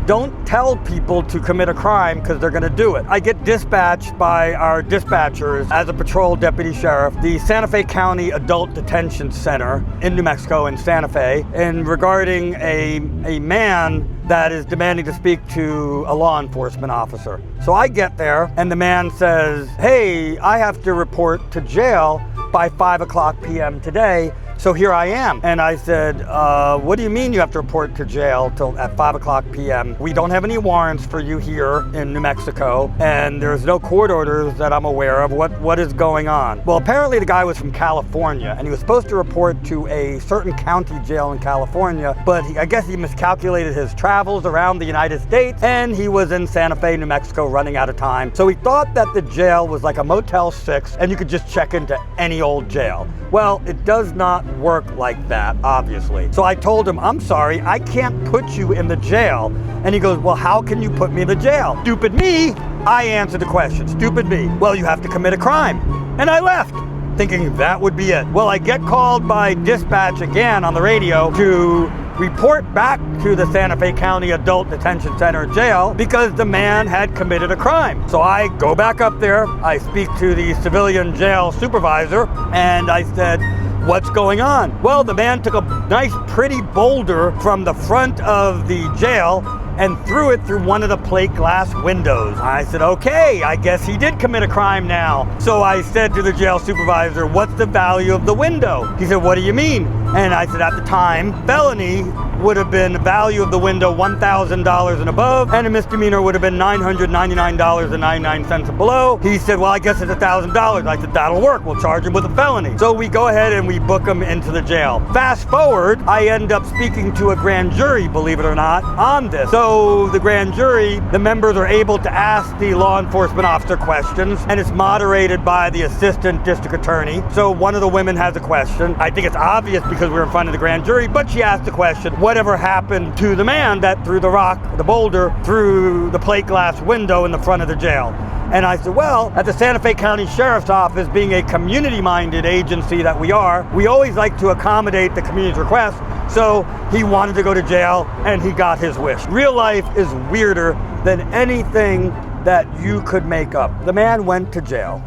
don't tell people to commit a crime because they're going to do it. I get dispatched by our dispatchers as a patrol deputy sheriff, the Santa Fe County Adult Detention Center in New Mexico in Santa Fe, and regarding a man that is demanding to speak to a law enforcement officer. So I get there and the man says, hey, I have to report to jail by 5 p.m. today. So here I am. And I said, what do you mean you have to report to jail at 5 p.m.? We don't have any warrants for you here in New Mexico, and there's no court orders that I'm aware of. What is going on? Well, apparently the guy was from California, and he was supposed to report to a certain county jail in California, but I guess he miscalculated his travels around the United States, and he was in Santa Fe, New Mexico, running out of time. So he thought that the jail was like a Motel 6, and you could just check into any old jail. Well, it does not work like that, obviously. So I told him, I'm sorry, I can't put you in the jail. And he goes, well, how can you put me in the jail? Stupid me, I answered the question. Stupid me, well, you have to commit a crime. And I left, thinking that would be it. Well, I get called by dispatch again on the radio to report back to the Santa Fe County Adult Detention Center jail because the man had committed a crime. So I go back up there, I speak to the civilian jail supervisor, and I said, what's going on? Well, the man took a nice pretty boulder from the front of the jail and threw it through one of the plate glass windows. I said, okay, I guess he did commit a crime now. So I said to the jail supervisor, what's the value of the window? He said, what do you mean? And I said, at the time, felony would have been the value of the window $1,000 and above, and a misdemeanor would have been $999.99 and below. He said, well, I guess it's $1,000. I said, that'll work. We'll charge him with a felony. So we go ahead and we book him into the jail. Fast forward, I end up speaking to a grand jury, believe it or not, on this. So the grand jury, the members are able to ask the law enforcement officer questions, and it's moderated by the assistant district attorney. So one of the women has a question. I think it's obvious because we're in front of the grand jury, but she asked the question, whatever happened to the man that threw the rock, the boulder, through the plate glass window in the front of the jail? And I said, well, at the Santa Fe County Sheriff's Office, being a community-minded agency that we are, we always like to accommodate the community's request. So he wanted to go to jail, and he got his wish. Real life is weirder than anything that you could make up. The man went to jail.